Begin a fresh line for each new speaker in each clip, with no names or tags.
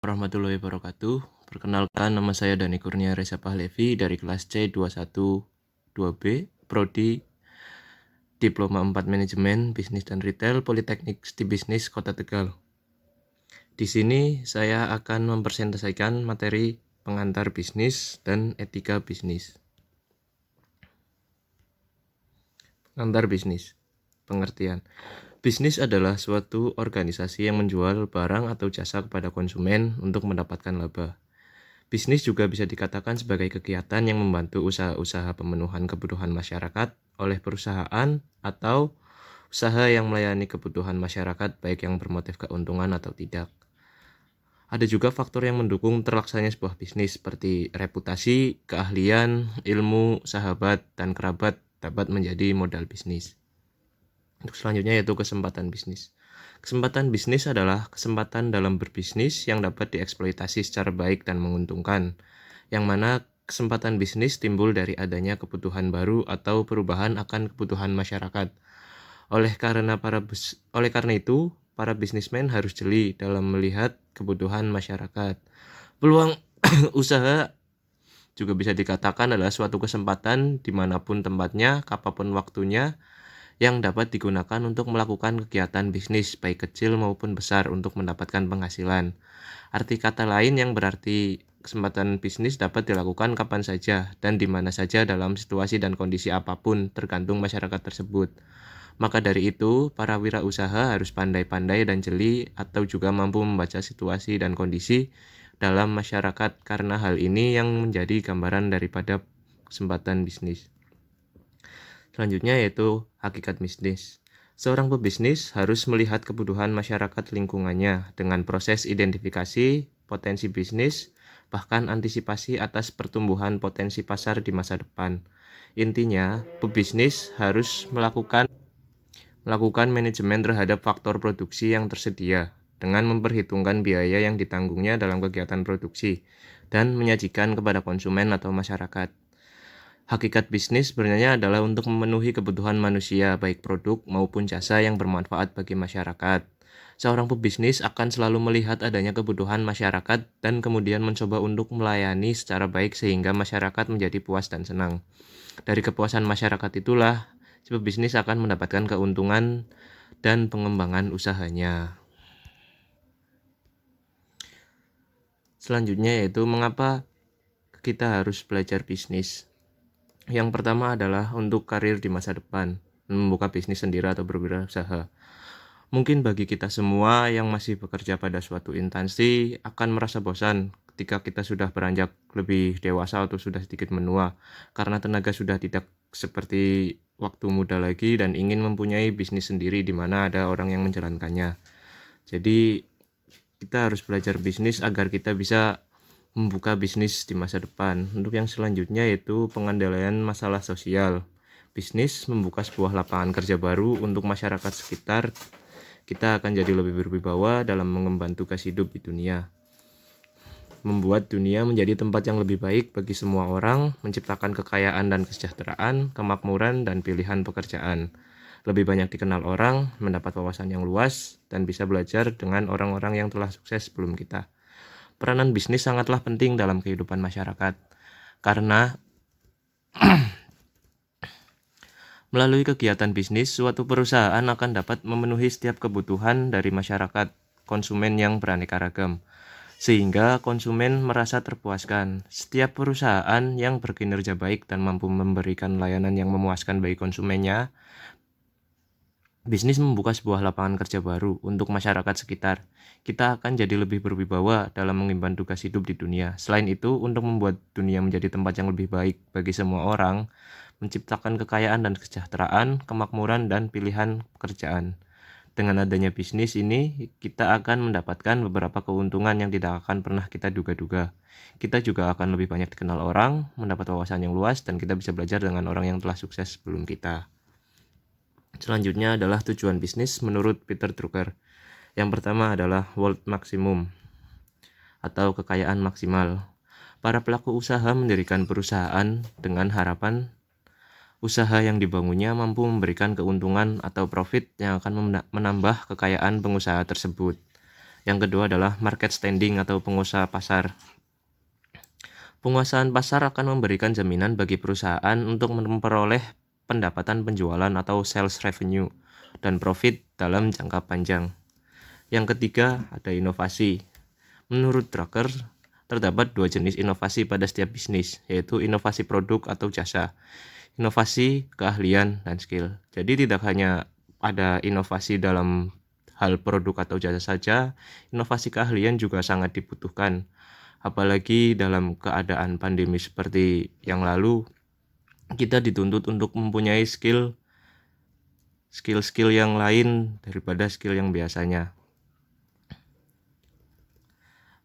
Warahmatullahi wabarakatuh. Perkenalkan, nama saya Dani Kurnia Reza Pahlevi dari kelas C212B, Prodi Diploma 4 Manajemen Bisnis dan Retail Politeknik Sti Bisnis Kota Tegal. Di sini saya akan mempresentasikan materi pengantar bisnis dan etika bisnis. Pengantar bisnis. Pengertian. Bisnis adalah suatu organisasi yang menjual barang atau jasa kepada konsumen untuk mendapatkan laba. Bisnis juga bisa dikatakan sebagai kegiatan yang membantu usaha-usaha pemenuhan kebutuhan masyarakat oleh perusahaan atau usaha yang melayani kebutuhan masyarakat baik yang bermotif keuntungan atau tidak. Ada juga faktor yang mendukung terlaksananya sebuah bisnis seperti reputasi, keahlian, ilmu, sahabat, dan kerabat dapat menjadi modal bisnis. Untuk selanjutnya yaitu kesempatan bisnis. Kesempatan bisnis adalah kesempatan dalam berbisnis yang dapat dieksploitasi secara baik dan menguntungkan, yang mana kesempatan bisnis timbul dari adanya kebutuhan baru atau perubahan akan kebutuhan masyarakat. Oleh karena itu, para bisnismen harus jeli dalam melihat kebutuhan masyarakat. Peluang usaha juga bisa dikatakan adalah suatu kesempatan dimanapun tempatnya, kapanpun waktunya, yang dapat digunakan untuk melakukan kegiatan bisnis baik kecil maupun besar untuk mendapatkan penghasilan. Arti kata lain yang berarti kesempatan bisnis dapat dilakukan kapan saja dan di mana saja dalam situasi dan kondisi apapun tergantung masyarakat tersebut. Maka dari itu, para wirausaha harus pandai-pandai dan jeli atau juga mampu membaca situasi dan kondisi dalam masyarakat karena hal ini yang menjadi gambaran daripada kesempatan bisnis. Selanjutnya yaitu hakikat bisnis. Seorang pebisnis harus melihat kebutuhan masyarakat lingkungannya dengan proses identifikasi potensi bisnis, bahkan antisipasi atas pertumbuhan potensi pasar di masa depan. Intinya, pebisnis harus melakukan manajemen terhadap faktor produksi yang tersedia dengan memperhitungkan biaya yang ditanggungnya dalam kegiatan produksi dan menyajikan kepada konsumen atau masyarakat. Hakikat bisnis sebenarnya adalah untuk memenuhi kebutuhan manusia, baik produk maupun jasa yang bermanfaat bagi masyarakat. Seorang pebisnis akan selalu melihat adanya kebutuhan masyarakat dan kemudian mencoba untuk melayani secara baik sehingga masyarakat menjadi puas dan senang. Dari kepuasan masyarakat itulah, si pebisnis akan mendapatkan keuntungan dan pengembangan usahanya. Selanjutnya yaitu mengapa kita harus belajar bisnis. Yang pertama adalah untuk karir di masa depan, membuka bisnis sendiri atau berwirausaha. Mungkin bagi kita semua yang masih bekerja pada suatu instansi akan merasa bosan ketika kita sudah beranjak lebih dewasa atau sudah sedikit menua, karena tenaga sudah tidak seperti waktu muda lagi dan ingin mempunyai bisnis sendiri di mana ada orang yang menjalankannya. Jadi kita harus belajar bisnis agar kita bisa membuka bisnis di masa depan. Untuk yang selanjutnya yaitu pengendalian masalah sosial. Bisnis membuka sebuah lapangan kerja baru untuk masyarakat sekitar. Kita akan jadi lebih berwibawa dalam mengemban tugas hidup di dunia. Membuat dunia menjadi tempat yang lebih baik bagi semua orang, menciptakan kekayaan dan kesejahteraan, kemakmuran dan pilihan pekerjaan. Lebih banyak dikenal orang, mendapat wawasan yang luas, dan bisa belajar dengan orang-orang yang telah sukses sebelum kita. Peranan bisnis sangatlah penting dalam kehidupan masyarakat, karena melalui kegiatan bisnis, suatu perusahaan akan dapat memenuhi setiap kebutuhan dari masyarakat konsumen yang beraneka ragam, sehingga konsumen merasa terpuaskan. Setiap perusahaan yang berkinerja baik dan mampu memberikan layanan yang memuaskan bagi konsumennya, bisnis membuka sebuah lapangan kerja baru untuk masyarakat sekitar. Kita akan jadi lebih berwibawa dalam mengemban tugas hidup di dunia. Selain itu, untuk membuat dunia menjadi tempat yang lebih baik bagi semua orang, menciptakan kekayaan dan kesejahteraan, kemakmuran dan pilihan pekerjaan. Dengan adanya bisnis ini, kita akan mendapatkan beberapa keuntungan yang tidak akan pernah kita duga-duga. Kita juga akan lebih banyak dikenal orang, mendapat wawasan yang luas, dan kita bisa belajar dengan orang yang telah sukses sebelum kita. Selanjutnya adalah tujuan bisnis menurut Peter Drucker. Yang pertama adalah wealth maximum atau kekayaan maksimal. Para pelaku usaha mendirikan perusahaan dengan harapan usaha yang dibangunnya mampu memberikan keuntungan atau profit yang akan menambah kekayaan pengusaha tersebut. Yang kedua adalah market standing atau penguasa pasar. Penguasaan pasar akan memberikan jaminan bagi perusahaan untuk memperoleh pendapatan penjualan atau sales revenue dan profit dalam jangka panjang. Yang ketiga ada inovasi. Menurut Drucker, terdapat dua jenis inovasi pada setiap bisnis, yaitu inovasi produk atau jasa, inovasi keahlian dan skill. Jadi tidak hanya ada inovasi dalam hal produk atau jasa saja, inovasi keahlian juga sangat dibutuhkan. Apalagi dalam keadaan pandemi seperti yang lalu, kita dituntut untuk mempunyai skill yang lain daripada skill yang biasanya.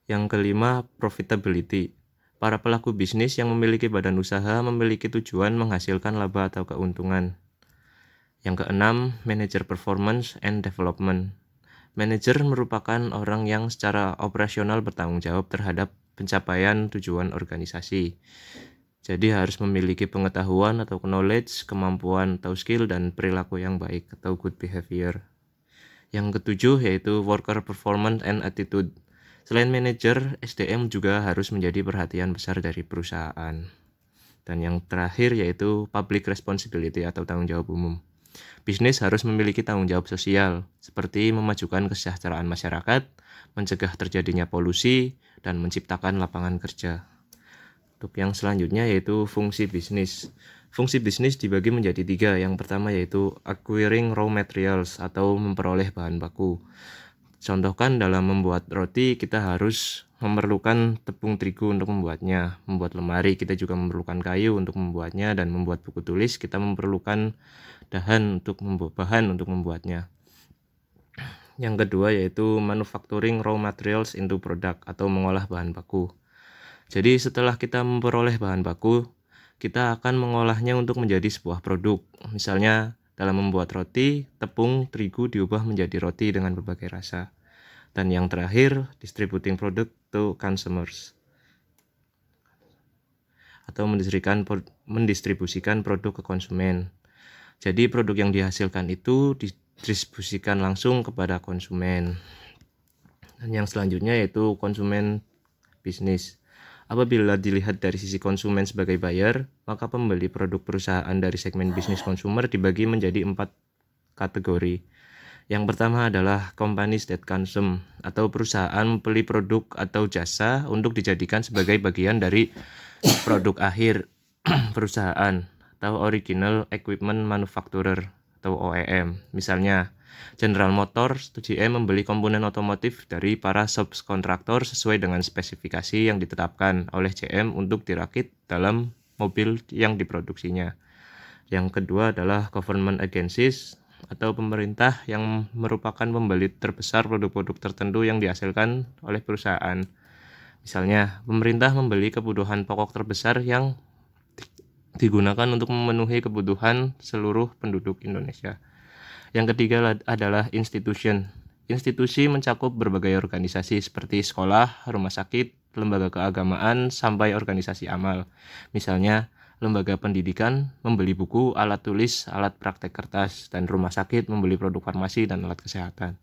Yang kelima, profitability. Para pelaku bisnis yang memiliki badan usaha memiliki tujuan menghasilkan laba atau keuntungan. Yang keenam, manager performance and development. Manajer merupakan orang yang secara operasional bertanggung jawab terhadap pencapaian tujuan organisasi. Jadi harus memiliki pengetahuan atau knowledge, kemampuan atau skill, dan perilaku yang baik atau good behavior. Yang ketujuh yaitu worker performance and attitude. Selain manajer, SDM juga harus menjadi perhatian besar dari perusahaan. Dan yang terakhir yaitu public responsibility atau tanggung jawab umum. Bisnis harus memiliki tanggung jawab sosial, seperti memajukan kesejahteraan masyarakat, mencegah terjadinya polusi, dan menciptakan lapangan kerja. Untuk yang selanjutnya yaitu fungsi bisnis. Fungsi bisnis dibagi menjadi tiga. Yang pertama yaitu acquiring raw materials atau memperoleh bahan baku. Contohkan dalam membuat roti kita harus memerlukan tepung terigu untuk membuatnya. Membuat lemari kita juga memerlukan kayu untuk membuatnya, dan membuat buku tulis kita memerlukan bahan untuk membuatnya. Yang kedua yaitu manufacturing raw materials into product atau mengolah bahan baku. Jadi setelah kita memperoleh bahan baku, kita akan mengolahnya untuk menjadi sebuah produk. Misalnya dalam membuat roti, tepung terigu diubah menjadi roti dengan berbagai rasa. Dan yang terakhir, distributing product to consumers atau mendistribusikan produk ke konsumen. Jadi produk yang dihasilkan itu didistribusikan langsung kepada konsumen. Dan yang selanjutnya yaitu konsumen bisnis. Apabila dilihat dari sisi konsumen sebagai buyer, maka pembeli produk perusahaan dari segmen bisnis consumer dibagi menjadi 4 kategori. Yang pertama adalah companies that consume, atau perusahaan membeli produk atau jasa untuk dijadikan sebagai bagian dari produk akhir perusahaan, atau original equipment manufacturer atau OEM. Misalnya General Motors atau GM membeli komponen otomotif dari para subkontraktor sesuai dengan spesifikasi yang ditetapkan oleh GM untuk dirakit dalam mobil yang diproduksinya. Yang kedua adalah government agencies atau pemerintah yang merupakan pembeli terbesar produk-produk tertentu yang dihasilkan oleh perusahaan. Misalnya, pemerintah membeli kebutuhan pokok terbesar yang digunakan untuk memenuhi kebutuhan seluruh penduduk Indonesia. Yang ketiga adalah institution. Institusi mencakup berbagai organisasi seperti sekolah, rumah sakit, lembaga keagamaan, sampai organisasi amal. Misalnya, lembaga pendidikan membeli buku, alat tulis, alat praktek kertas, dan rumah sakit membeli produk farmasi dan alat kesehatan.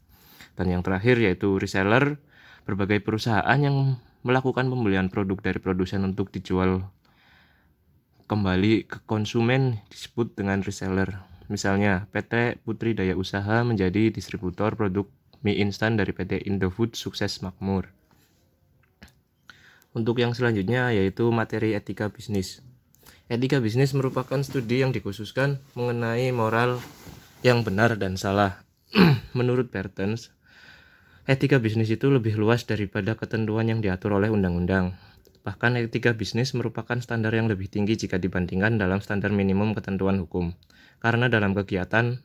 Dan yang terakhir yaitu reseller, berbagai perusahaan yang melakukan pembelian produk dari produsen untuk dijual kembali ke konsumen disebut dengan reseller. Misalnya, PT Putri Daya Usaha menjadi distributor produk mie instan dari PT Indofood Sukses Makmur. Untuk yang selanjutnya yaitu materi etika bisnis. Etika bisnis merupakan studi yang dikhususkan mengenai moral yang benar dan salah. Menurut Bertens, etika bisnis itu lebih luas daripada ketentuan yang diatur oleh undang-undang. Bahkan etika bisnis merupakan standar yang lebih tinggi jika dibandingkan dalam standar minimum ketentuan hukum. Karena dalam kegiatan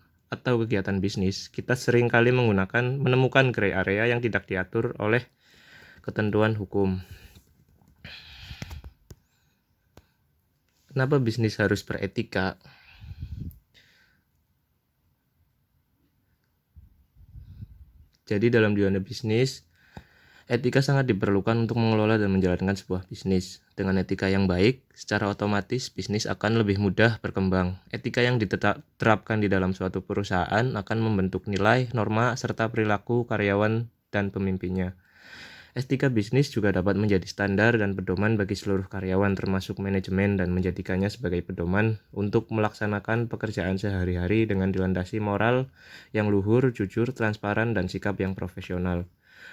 bisnis, kita sering kali menemukan gray area yang tidak diatur oleh ketentuan hukum. Kenapa bisnis harus beretika? Jadi dalam dunia bisnis, etika sangat diperlukan untuk mengelola dan menjalankan sebuah bisnis. Dengan etika yang baik, secara otomatis bisnis akan lebih mudah berkembang. Etika yang diterapkan di dalam suatu perusahaan akan membentuk nilai, norma, serta perilaku karyawan dan pemimpinnya. Etika bisnis juga dapat menjadi standar dan pedoman bagi seluruh karyawan termasuk manajemen dan menjadikannya sebagai pedoman untuk melaksanakan pekerjaan sehari-hari dengan dilandasi moral yang luhur, jujur, transparan, dan sikap yang profesional.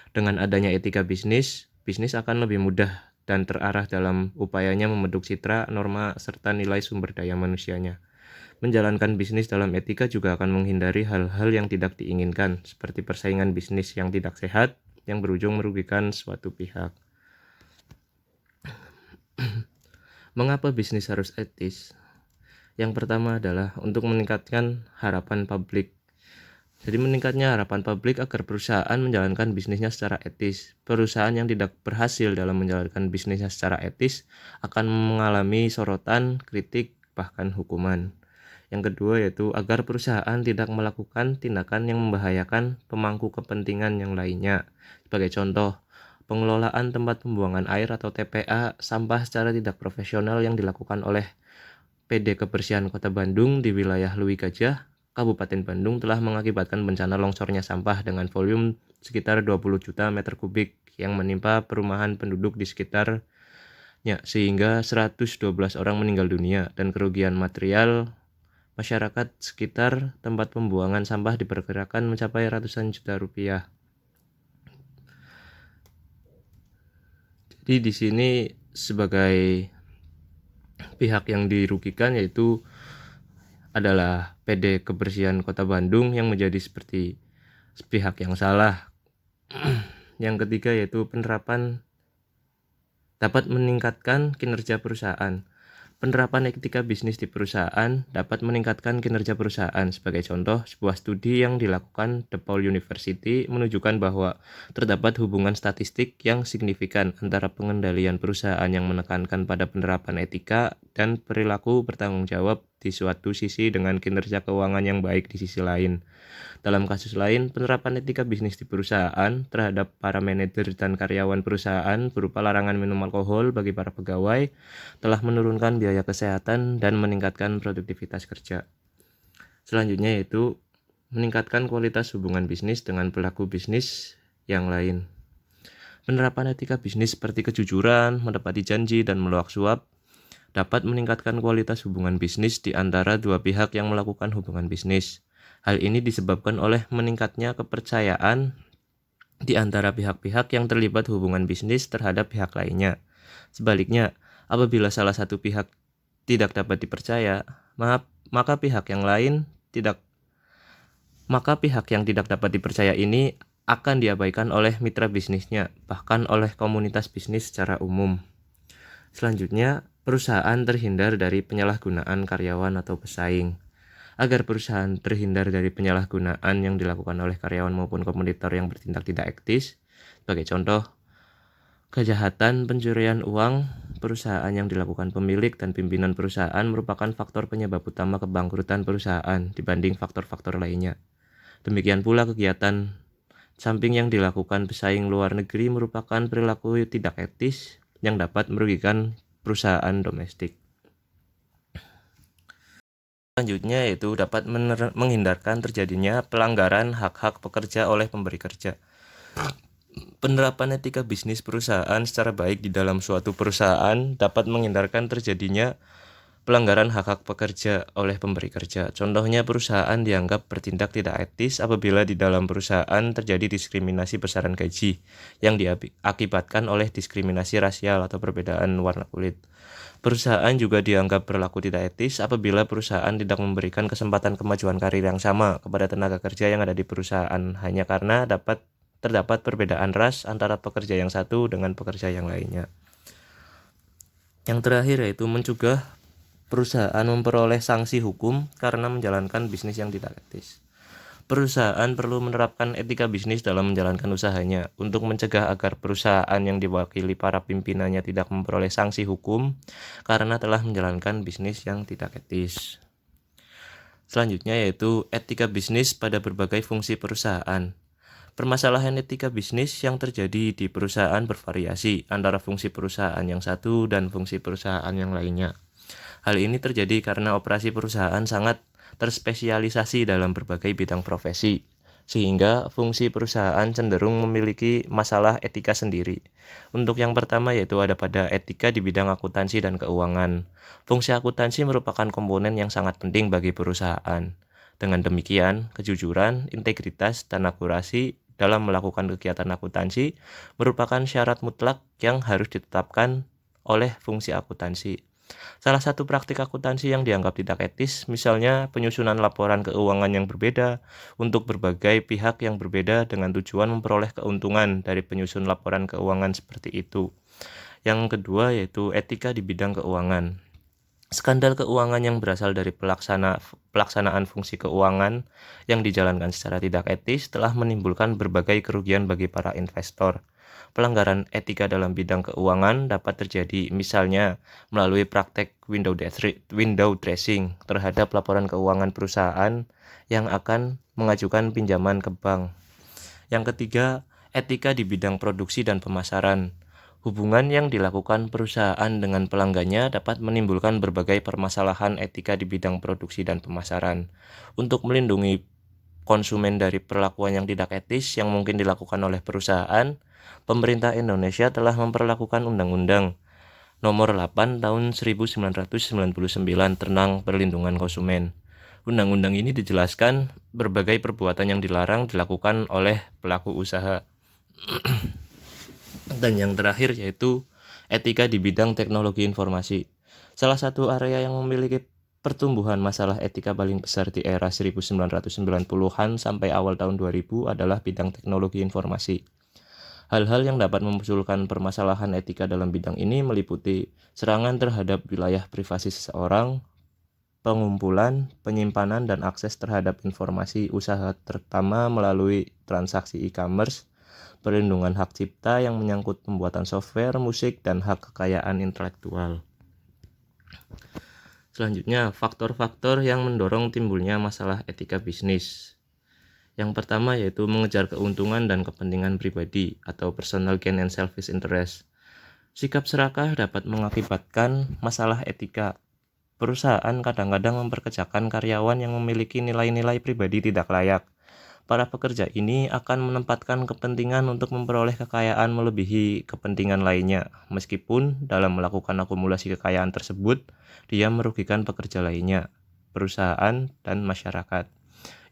Dengan adanya etika bisnis, bisnis akan lebih mudah dan terarah dalam upayanya membentuk citra, norma, serta nilai sumber daya manusianya. Menjalankan bisnis dalam etika juga akan menghindari hal-hal yang tidak diinginkan, seperti persaingan bisnis yang tidak sehat, yang berujung merugikan suatu pihak. Mengapa bisnis harus etis? Yang pertama adalah untuk meningkatkan harapan publik. Jadi meningkatnya harapan publik agar perusahaan menjalankan bisnisnya secara etis. Perusahaan yang tidak berhasil dalam menjalankan bisnisnya secara etis akan mengalami sorotan, kritik, bahkan hukuman. Yang kedua yaitu agar perusahaan tidak melakukan tindakan yang membahayakan pemangku kepentingan yang lainnya. Sebagai contoh, pengelolaan tempat pembuangan air atau TPA sampah secara tidak profesional yang dilakukan oleh PD Kebersihan Kota Bandung di wilayah Lui Gajah, Kabupaten Bandung telah mengakibatkan bencana longsornya sampah dengan volume sekitar 20 juta meter kubik yang menimpa perumahan penduduk di sekitarnya sehingga 112 orang meninggal dunia dan kerugian material masyarakat sekitar tempat pembuangan sampah diperkirakan mencapai ratusan juta rupiah. Jadi di sini sebagai pihak yang dirugikan yaitu adalah PD Kebersihan Kota Bandung yang menjadi seperti pihak yang salah. Yang ketiga yaitu penerapan dapat meningkatkan kinerja perusahaan. Penerapan etika bisnis di perusahaan dapat meningkatkan kinerja perusahaan. Sebagai contoh, sebuah studi yang dilakukan DePaul University menunjukkan bahwa terdapat hubungan statistik yang signifikan antara pengendalian perusahaan yang menekankan pada penerapan etika dan perilaku bertanggung jawab di suatu sisi dengan kinerja keuangan yang baik di sisi lain. Dalam kasus lain, penerapan etika bisnis di perusahaan terhadap para manajer dan karyawan perusahaan berupa larangan minum alkohol bagi para pegawai telah menurunkan biaya kesehatan dan meningkatkan produktivitas kerja. Selanjutnya yaitu meningkatkan kualitas hubungan bisnis dengan pelaku bisnis yang lain. Penerapan etika bisnis seperti kejujuran, menepati janji, dan meluak suap dapat meningkatkan kualitas hubungan bisnis di antara dua pihak yang melakukan hubungan bisnis. Hal ini disebabkan oleh meningkatnya kepercayaan di antara pihak-pihak yang terlibat hubungan bisnis terhadap pihak lainnya. Sebaliknya, apabila salah satu pihak tidak dapat dipercaya, maka pihak yang tidak dapat dipercaya ini akan diabaikan oleh mitra bisnisnya, bahkan oleh komunitas bisnis secara umum. Selanjutnya, perusahaan terhindar dari penyalahgunaan karyawan atau pesaing. Agar perusahaan terhindar dari penyalahgunaan yang dilakukan oleh karyawan maupun kompetitor yang bertindak tidak etis, sebagai contoh, kejahatan pencurian uang perusahaan yang dilakukan pemilik dan pimpinan perusahaan merupakan faktor penyebab utama kebangkrutan perusahaan dibanding faktor-faktor lainnya. Demikian pula kegiatan samping yang dilakukan pesaing luar negeri merupakan perilaku tidak etis yang dapat merugikan perusahaan domestik. Selanjutnya yaitu dapat menghindarkan terjadinya pelanggaran hak-hak pekerja oleh pemberi kerja. Penerapan etika bisnis perusahaan secara baik di dalam suatu perusahaan dapat menghindarkan terjadinya pelanggaran hak-hak pekerja oleh pemberi kerja. Contohnya, perusahaan dianggap bertindak tidak etis apabila di dalam perusahaan terjadi diskriminasi besaran gaji yang diakibatkan oleh diskriminasi rasial atau perbedaan warna kulit. Perusahaan juga dianggap berlaku tidak etis apabila perusahaan tidak memberikan kesempatan kemajuan karir yang sama kepada tenaga kerja yang ada di perusahaan hanya karena terdapat perbedaan ras antara pekerja yang satu dengan pekerja yang lainnya. Yang terakhir yaitu mencegah perusahaan memperoleh sanksi hukum karena menjalankan bisnis yang tidak etis. Perusahaan perlu menerapkan etika bisnis dalam menjalankan usahanya untuk mencegah agar perusahaan yang diwakili para pimpinannya tidak memperoleh sanksi hukum karena telah menjalankan bisnis yang tidak etis. Selanjutnya yaitu etika bisnis pada berbagai fungsi perusahaan. Permasalahan etika bisnis yang terjadi di perusahaan bervariasi antara fungsi perusahaan yang satu dan fungsi perusahaan yang lainnya. Hal ini terjadi karena operasi perusahaan sangat terspesialisasi dalam berbagai bidang profesi. sehingga fungsi perusahaan cenderung memiliki masalah etika sendiri. Untuk yang pertama yaitu ada pada etika di bidang akuntansi dan keuangan. Fungsi akuntansi merupakan komponen yang sangat penting bagi perusahaan. Dengan demikian, kejujuran, integritas, dan akurasi dalam melakukan kegiatan akuntansi merupakan syarat mutlak yang harus ditetapkan oleh fungsi akuntansi. Salah satu praktik akuntansi yang dianggap tidak etis, misalnya penyusunan laporan keuangan yang berbeda untuk berbagai pihak yang berbeda dengan tujuan memperoleh keuntungan dari penyusun laporan keuangan seperti itu. Yang kedua yaitu etika di bidang keuangan. Skandal keuangan yang berasal dari pelaksanaan fungsi keuangan yang dijalankan secara tidak etis telah menimbulkan berbagai kerugian bagi para investor. Pelanggaran etika dalam bidang keuangan dapat terjadi misalnya melalui praktek window dressing terhadap laporan keuangan perusahaan yang akan mengajukan pinjaman ke bank. Yang ketiga, etika di bidang produksi dan pemasaran. Hubungan yang dilakukan perusahaan dengan pelanggannya dapat menimbulkan berbagai permasalahan etika di bidang produksi dan pemasaran. Untuk melindungi konsumen dari perlakuan yang tidak etis yang mungkin dilakukan oleh perusahaan, pemerintah Indonesia telah memperlakukan Undang-Undang Nomor 8 Tahun 1999 tentang Perlindungan Konsumen. Undang-undang ini dijelaskan berbagai perbuatan yang dilarang dilakukan oleh pelaku usaha. Dan yang terakhir yaitu etika di bidang teknologi informasi. Salah satu area yang memiliki pertumbuhan masalah etika paling besar di era 1990-an sampai awal tahun 2000 adalah bidang teknologi informasi. Hal-hal yang dapat memunculkan permasalahan etika dalam bidang ini meliputi serangan terhadap wilayah privasi seseorang, pengumpulan, penyimpanan, dan akses terhadap informasi usaha terutama melalui transaksi e-commerce, perlindungan hak cipta yang menyangkut pembuatan software, musik, dan hak kekayaan intelektual. Selanjutnya, faktor-faktor yang mendorong timbulnya masalah etika bisnis. Yang pertama yaitu mengejar keuntungan dan kepentingan pribadi atau personal gain and selfish interest. Sikap serakah dapat mengakibatkan masalah etika. Perusahaan kadang-kadang memperkerjakan karyawan yang memiliki nilai-nilai pribadi tidak layak. Para pekerja ini akan menempatkan kepentingan untuk memperoleh kekayaan melebihi kepentingan lainnya, meskipun dalam melakukan akumulasi kekayaan tersebut, dia merugikan pekerja lainnya, perusahaan, dan masyarakat.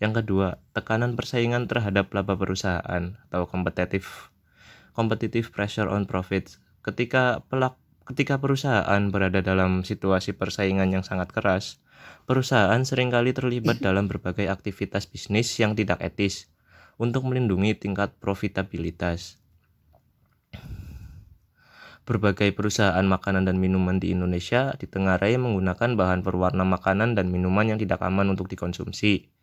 Yang kedua, tekanan persaingan terhadap laba perusahaan atau competitive pressure on profits. Ketika perusahaan berada dalam situasi persaingan yang sangat keras, perusahaan seringkali terlibat dalam berbagai aktivitas bisnis yang tidak etis untuk melindungi tingkat profitabilitas. Berbagai perusahaan makanan dan minuman di Indonesia ditengarai menggunakan bahan berwarna makanan dan minuman yang tidak aman untuk dikonsumsi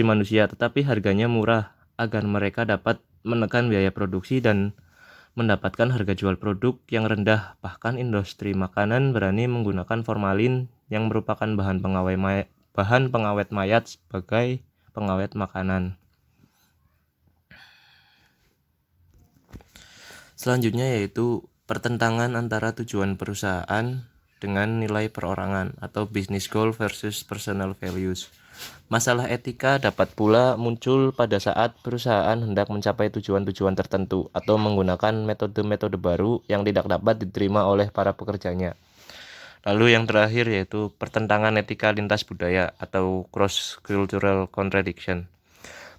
manusia, tetapi harganya murah agar mereka dapat menekan biaya produksi dan mendapatkan harga jual produk yang rendah. Bahkan industri makanan berani menggunakan formalin yang merupakan bahan pengawet mayat sebagai pengawet makanan. Selanjutnya yaitu pertentangan antara tujuan perusahaan dengan nilai perorangan atau business goal versus personal values. Masalah etika dapat pula muncul pada saat perusahaan hendak mencapai tujuan-tujuan tertentu atau menggunakan metode-metode baru yang tidak dapat diterima oleh para pekerjanya. Lalu yang terakhir yaitu pertentangan etika lintas budaya atau cross-cultural contradiction.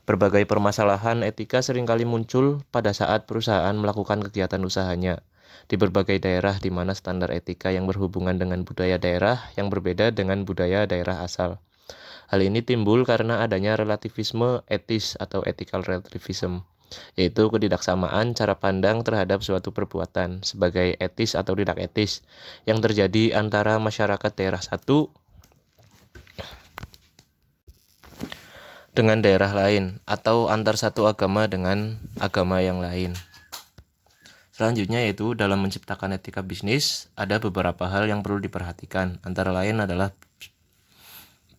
Berbagai permasalahan etika seringkali muncul pada saat perusahaan melakukan kegiatan usahanya di berbagai daerah di mana standar etika yang berhubungan dengan budaya daerah yang berbeda dengan budaya daerah asal. Hal ini timbul karena adanya relativisme etis atau ethical relativism, yaitu ketidaksamaan cara pandang terhadap suatu perbuatan sebagai etis atau tidak etis yang terjadi antara masyarakat daerah satu dengan daerah lain atau antar satu agama dengan agama yang lain. Selanjutnya yaitu dalam menciptakan etika bisnis ada beberapa hal yang perlu diperhatikan, antara lain adalah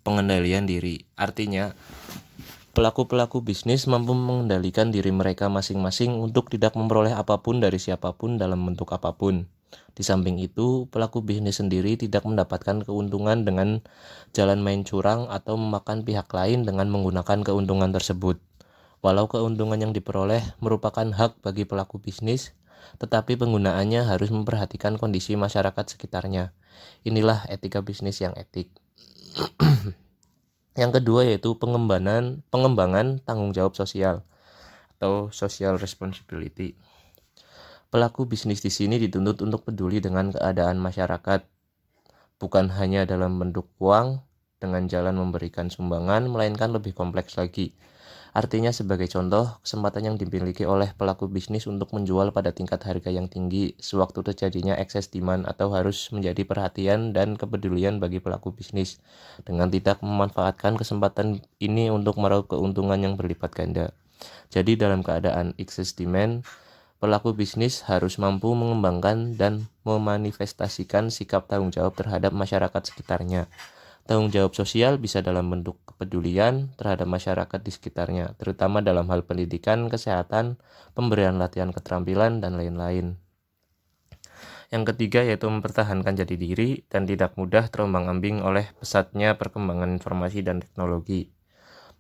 pengendalian diri. Artinya Pelaku-pelaku bisnis mampu mengendalikan diri mereka masing-masing untuk tidak memperoleh apapun dari siapapun dalam bentuk apapun. Di samping itu, pelaku bisnis sendiri tidak mendapatkan keuntungan dengan jalan main curang atau memakan pihak lain dengan menggunakan keuntungan tersebut. Walau keuntungan yang diperoleh merupakan hak bagi pelaku bisnis, tetapi penggunaannya harus memperhatikan kondisi masyarakat sekitarnya. Inilah etika bisnis yang etik. Yang kedua yaitu pengembangan tanggung jawab sosial atau social responsibility. Pelaku bisnis di sini dituntut untuk peduli dengan keadaan masyarakat, bukan hanya dalam bentuk uang dengan jalan memberikan sumbangan, melainkan lebih kompleks lagi. Artinya sebagai contoh, kesempatan yang dimiliki oleh pelaku bisnis untuk menjual pada tingkat harga yang tinggi sewaktu terjadinya excess demand atau harus menjadi perhatian dan kepedulian bagi pelaku bisnis dengan tidak memanfaatkan kesempatan ini untuk meraup keuntungan yang berlipat ganda. Jadi dalam keadaan excess demand, pelaku bisnis harus mampu mengembangkan dan memanifestasikan sikap tanggung jawab terhadap masyarakat sekitarnya. Tanggung jawab sosial bisa dalam bentuk kepedulian terhadap masyarakat di sekitarnya, terutama dalam hal pendidikan, kesehatan, pemberian latihan keterampilan, dan lain-lain. Yang ketiga yaitu mempertahankan jati diri dan tidak mudah terombang-ambing oleh pesatnya perkembangan informasi dan teknologi.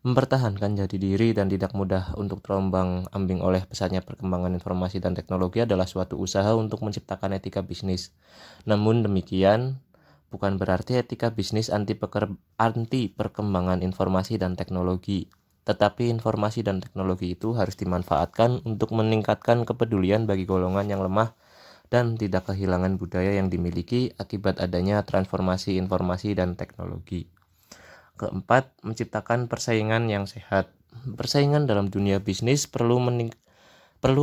Mempertahankan jati diri dan tidak mudah untuk terombang-ambing oleh pesatnya perkembangan informasi dan teknologi adalah suatu usaha untuk menciptakan etika bisnis. Namun demikian, bukan berarti etika bisnis anti perkembangan informasi dan teknologi, tetapi informasi dan teknologi itu harus dimanfaatkan untuk meningkatkan kepedulian bagi golongan yang lemah dan tidak kehilangan budaya yang dimiliki akibat adanya transformasi informasi dan teknologi. Keempat, menciptakan persaingan yang sehat. Persaingan dalam dunia bisnis perlu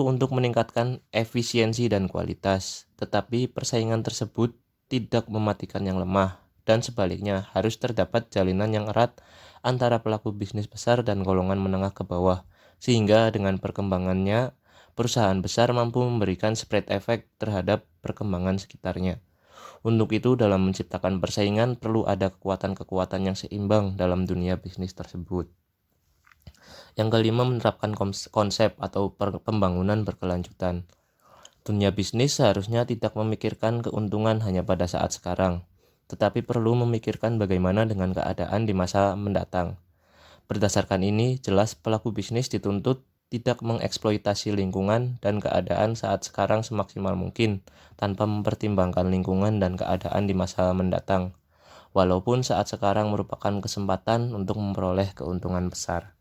untuk meningkatkan efisiensi dan kualitas, tetapi persaingan tersebut tidak mematikan yang lemah, dan sebaliknya harus terdapat jalinan yang erat antara pelaku bisnis besar dan golongan menengah ke bawah, sehingga dengan perkembangannya, perusahaan besar mampu memberikan spread effect terhadap perkembangan sekitarnya. Untuk itu, dalam menciptakan persaingan perlu ada kekuatan-kekuatan yang seimbang dalam dunia bisnis tersebut. Yang kelima, menerapkan konsep atau pembangunan berkelanjutan. Dunia bisnis seharusnya tidak memikirkan keuntungan hanya pada saat sekarang, tetapi perlu memikirkan bagaimana dengan keadaan di masa mendatang. Berdasarkan ini, jelas pelaku bisnis dituntut tidak mengeksploitasi lingkungan dan keadaan saat sekarang semaksimal mungkin, tanpa mempertimbangkan lingkungan dan keadaan di masa mendatang, walaupun saat sekarang merupakan kesempatan untuk memperoleh keuntungan besar.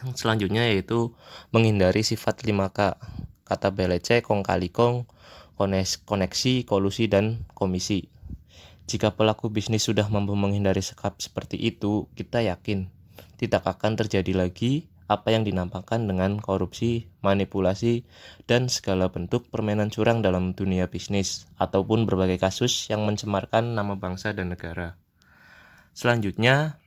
Yang selanjutnya yaitu menghindari sifat 5K. Kata belece, kong kali kong, koneksi, kolusi, dan komisi. Jika pelaku bisnis sudah mampu menghindari sikap seperti itu, kita yakin tidak akan terjadi lagi apa yang dinampakkan dengan korupsi, manipulasi, dan segala bentuk permainan curang dalam dunia bisnis, ataupun berbagai kasus yang mencemarkan nama bangsa dan negara. Selanjutnya,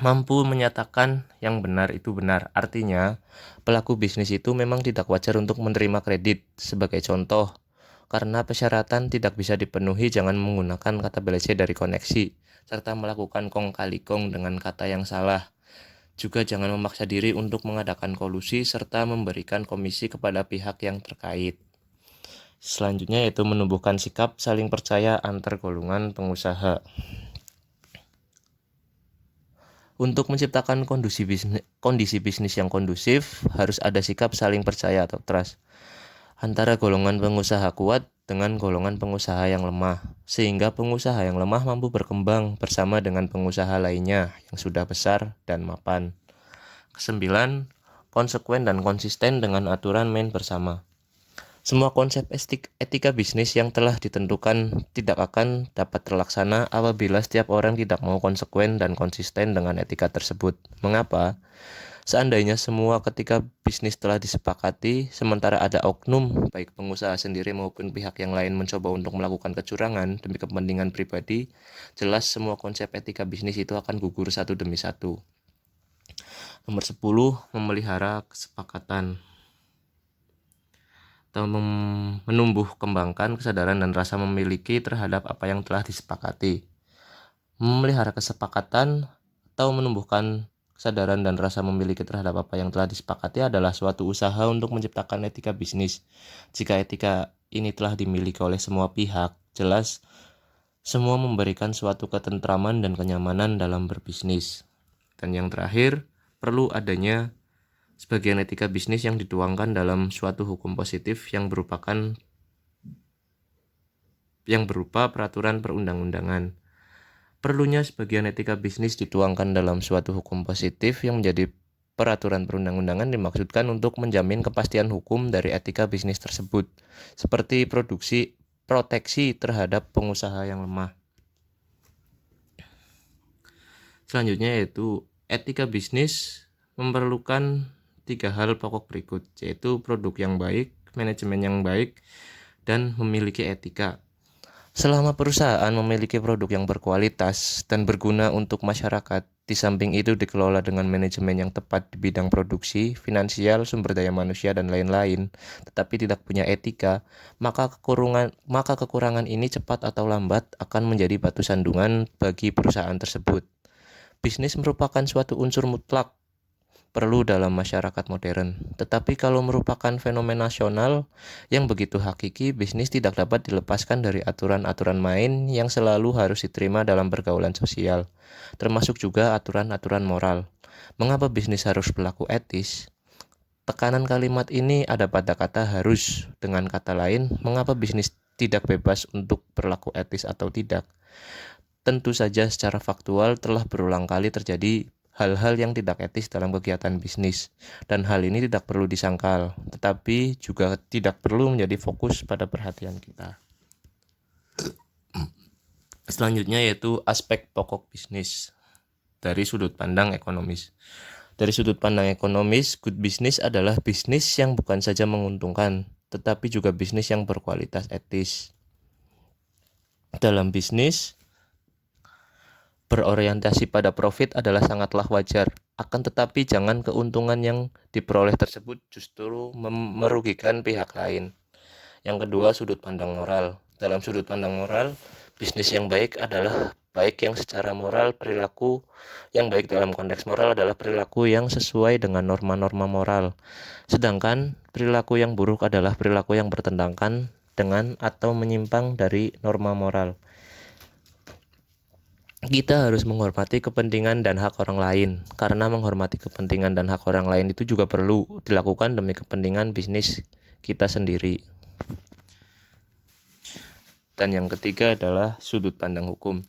mampu menyatakan yang benar itu benar. Artinya, pelaku bisnis itu memang tidak wajar untuk menerima kredit. Sebagai contoh, karena persyaratan tidak bisa dipenuhi, jangan menggunakan kata belece dari koneksi, serta melakukan kong kali kong dengan kata yang salah. Juga jangan memaksa diri untuk mengadakan kolusi, serta memberikan komisi kepada pihak yang terkait. Selanjutnya yaitu menumbuhkan sikap saling percaya antar golongan pengusaha. Untuk menciptakan kondisi bisnis yang kondusif, harus ada sikap saling percaya atau trust antara golongan pengusaha kuat dengan golongan pengusaha yang lemah, sehingga pengusaha yang lemah mampu berkembang bersama dengan pengusaha lainnya yang sudah besar dan mapan. Kesembilan, konsekuen dan konsisten dengan aturan main bersama. Semua konsep etika bisnis yang telah ditentukan tidak akan dapat terlaksana apabila setiap orang tidak mau konsekuen dan konsisten dengan etika tersebut. Mengapa? Seandainya semua ketika bisnis telah disepakati, sementara ada oknum, baik pengusaha sendiri maupun pihak yang lain mencoba untuk melakukan kecurangan demi kepentingan pribadi, jelas semua konsep etika bisnis itu akan gugur satu demi satu. Nomor 10, memelihara kesepakatan atau menumbuh kembangkan kesadaran dan rasa memiliki terhadap apa yang telah disepakati. Memelihara kesepakatan atau menumbuhkan kesadaran dan rasa memiliki terhadap apa yang telah disepakati adalah suatu usaha untuk menciptakan etika bisnis. Jika etika ini telah dimiliki oleh semua pihak, jelas semua memberikan suatu ketentraman dan kenyamanan dalam berbisnis. Dan yang terakhir, perlu adanya sebagian etika bisnis yang dituangkan dalam suatu hukum positif yang berupa peraturan perundang-undangan. Perlunya sebagian etika bisnis dituangkan dalam suatu hukum positif yang menjadi peraturan perundang-undangan dimaksudkan untuk menjamin kepastian hukum dari etika bisnis tersebut, seperti proteksi terhadap pengusaha yang lemah. Selanjutnya yaitu etika bisnis memerlukan 3 hal pokok berikut, yaitu produk yang baik, manajemen yang baik, dan memiliki etika. Selama perusahaan memiliki produk yang berkualitas dan berguna untuk masyarakat, di samping itu dikelola dengan manajemen yang tepat di bidang produksi, finansial, sumber daya manusia, dan lain-lain, tetapi tidak punya etika, maka kekurangan ini cepat atau lambat akan menjadi batu sandungan bagi perusahaan tersebut. Bisnis merupakan suatu unsur mutlak perlu dalam masyarakat modern. Tetapi kalau merupakan fenomena nasional yang begitu hakiki, bisnis tidak dapat dilepaskan dari aturan-aturan main yang selalu harus diterima dalam pergaulan sosial, termasuk juga aturan-aturan moral. Mengapa bisnis harus berlaku etis? Tekanan kalimat ini ada pada kata harus. Dengan kata lain, mengapa bisnis tidak bebas untuk berlaku etis atau tidak? Tentu saja secara faktual telah berulang kali terjadi hal-hal yang tidak etis dalam kegiatan bisnis, dan hal ini tidak perlu disangkal, tetapi juga tidak perlu menjadi fokus pada perhatian kita. Selanjutnya yaitu aspek pokok bisnis dari sudut pandang ekonomis. Dari sudut pandang ekonomis, good business adalah bisnis yang bukan saja menguntungkan, tetapi juga bisnis yang berkualitas etis. Dalam bisnis, berorientasi pada profit adalah sangatlah wajar, akan tetapi jangan keuntungan yang diperoleh tersebut justru merugikan pihak lain. Yang kedua, sudut pandang moral. Dalam sudut pandang moral, bisnis yang baik adalah baik yang secara moral, perilaku yang baik dalam konteks moral adalah perilaku yang sesuai dengan norma-norma moral. Sedangkan perilaku yang buruk adalah perilaku yang bertentangan dengan atau menyimpang dari norma moral. Kita harus menghormati kepentingan dan hak orang lain, karena menghormati kepentingan dan hak orang lain itu juga perlu dilakukan demi kepentingan bisnis kita sendiri. Dan yang ketiga adalah sudut pandang hukum.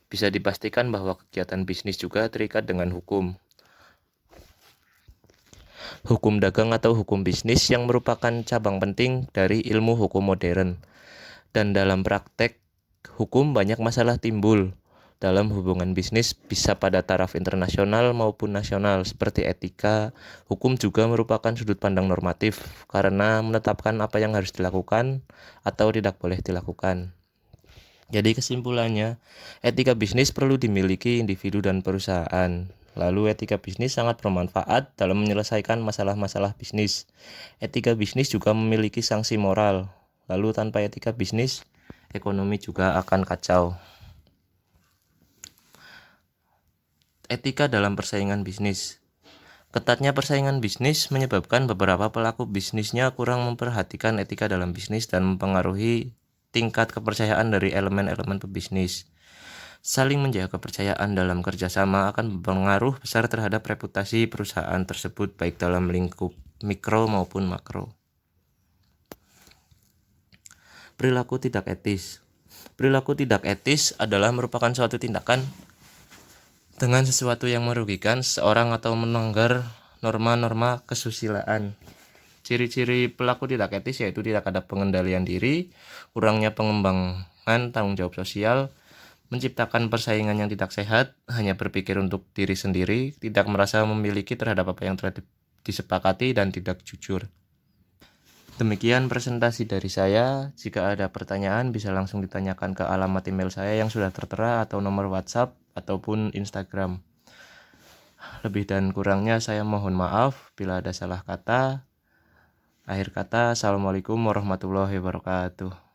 Bisa dipastikan bahwa kegiatan bisnis juga terikat dengan hukum. Hukum dagang atau hukum bisnis yang merupakan cabang penting dari ilmu hukum modern. Dan dalam praktek hukum banyak masalah timbul dalam hubungan bisnis, bisa pada taraf internasional maupun nasional seperti etika. Hukum juga merupakan sudut pandang normatif karena menetapkan apa yang harus dilakukan atau tidak boleh dilakukan. Jadi kesimpulannya, etika bisnis perlu dimiliki individu dan perusahaan. Lalu etika bisnis sangat bermanfaat dalam menyelesaikan masalah-masalah bisnis. Etika bisnis juga memiliki sanksi moral. Lalu tanpa etika bisnis, ekonomi juga akan kacau. Etika dalam persaingan bisnis. Ketatnya persaingan bisnis menyebabkan beberapa pelaku bisnisnya kurang memperhatikan etika dalam bisnis dan mempengaruhi tingkat kepercayaan dari elemen-elemen pebisnis. Saling menjaga kepercayaan dalam kerjasama akan berpengaruh besar terhadap reputasi perusahaan tersebut baik dalam lingkup mikro maupun makro. Perilaku tidak etis. Perilaku tidak etis adalah merupakan suatu tindakan dengan sesuatu yang merugikan seseorang atau melanggar norma-norma kesusilaan. Ciri-ciri pelaku tidak etis yaitu tidak ada pengendalian diri, kurangnya pengembangan tanggung jawab sosial, menciptakan persaingan yang tidak sehat, hanya berpikir untuk diri sendiri, tidak merasa memiliki terhadap apa yang telah disepakati, dan tidak jujur. Demikian presentasi dari saya. Jika ada pertanyaan bisa langsung ditanyakan ke alamat email saya yang sudah tertera atau nomor WhatsApp ataupun Instagram. Lebih dan kurangnya saya mohon maaf bila ada salah kata. Akhir kata, Assalamualaikum warahmatullahi wabarakatuh.